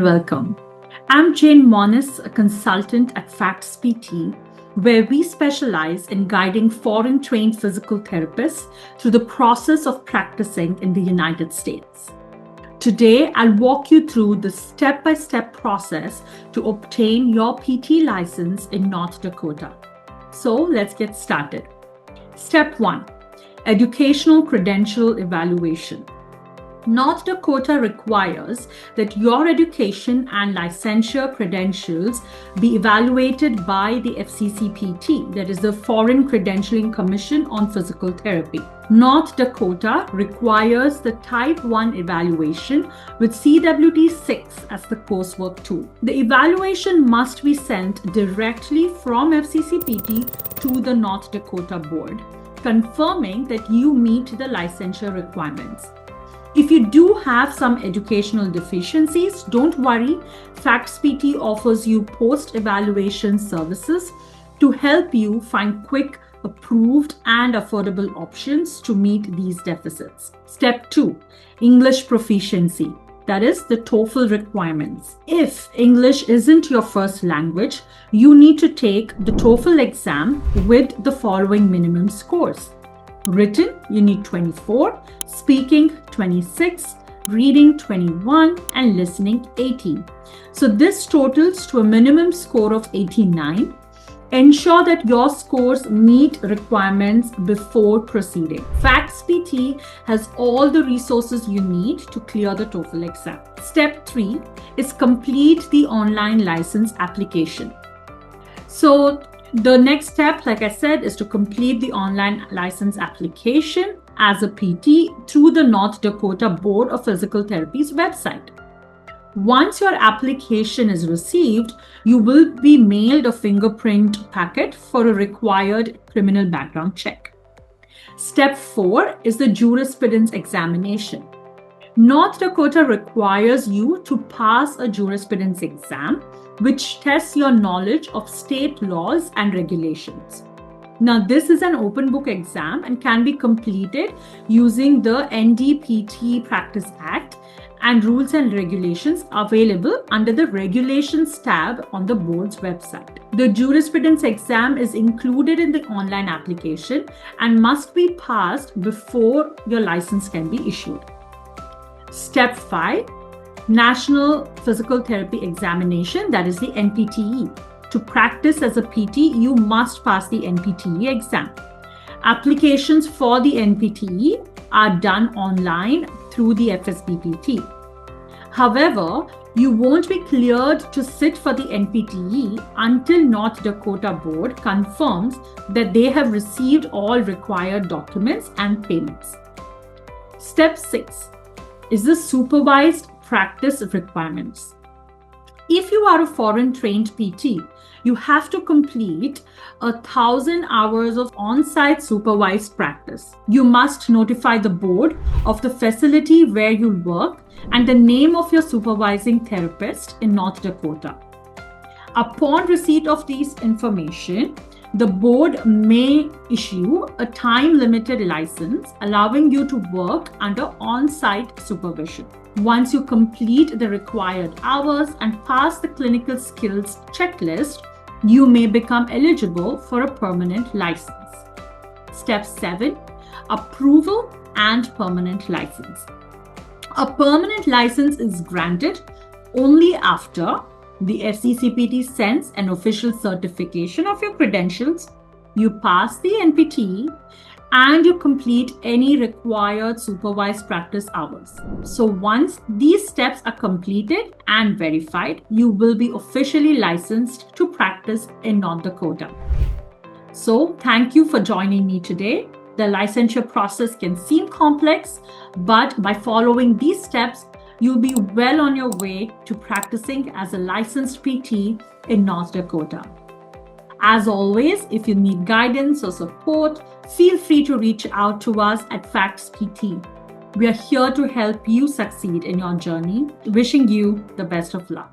and welcome. I'm Jane Monis, a consultant at FACTSPT, where we specialize in guiding foreign-trained physical therapists through the process of practicing in the United States. Today, I'll walk you through the step-by-step process to obtain your PT license in North Dakota. So let's get started. Step 1. Educational Credential Evaluation. North Dakota requires that your education and licensure credentials be evaluated by the FCCPT, that is the Foreign Credentialing Commission on Physical Therapy. North Dakota requires the Type 1 evaluation with CWT 6 as the coursework tool. The evaluation must be sent directly from FCCPT to the North Dakota board, confirming that you meet the licensure requirements. If you do have some educational deficiencies, don't worry. FACTSPT offers you post-evaluation services to help you find quick, approved, and affordable options to meet these deficits. Step 2. English proficiency. That is the TOEFL requirements. If English isn't your first language, you need to take the TOEFL exam with the following minimum scores. Written, you need 24, speaking 26, reading 21, and listening 18. So this totals to a minimum score of 89. Ensure that your scores meet requirements before proceeding. FACTSPT has all the resources you need to clear the TOEFL exam. Step 3 is complete the online license application. So the next step, like I said, is to complete the online license application as a PT through the North Dakota Board of Physical Therapy's website. Once your application is received, you will be mailed a fingerprint packet for a required criminal background check. Step 4 is the jurisprudence examination. North Dakota requires you to pass a jurisprudence exam, which tests your knowledge of state laws and regulations. Now, this is an open book exam and can be completed using the NPTE Practice Act and rules and regulations available under the Regulations tab on the board's website. The jurisprudence exam is included in the online application and must be passed before your license can be issued. Step 5. National Physical Therapy Examination, that is the NPTE. To practice as a PT, you must pass the NPTE exam. Applications for the NPTE are done online through the FSBPT. However, you won't be cleared to sit for the NPTE until North Dakota Board confirms that they have received all required documents and payments. Step 6 is the supervised practice requirements. If you are a foreign trained PT, you have to complete 1,000 hours of on-site supervised practice. You must notify the board of the facility where you work and the name of your supervising therapist in North Dakota. Upon receipt of these information, the board may issue a time-limited license allowing you to work under on-site supervision. Once you complete the required hours and pass the clinical skills checklist, you may become eligible for a permanent license. Step 7. Approval and permanent license. A permanent license is granted only after the FCCPT sends an official certification of your credentials, you pass the NPTE, and you complete any required supervised practice hours. So once these steps are completed and verified, you will be officially licensed to practice in North Dakota. So thank you for joining me today. The licensure process can seem complex, but by following these steps, you'll be well on your way to practicing as a licensed PT in North Dakota. As always, if you need guidance or support, feel free to reach out to us at FACTSPT. We are here to help you succeed in your journey. Wishing you the best of luck.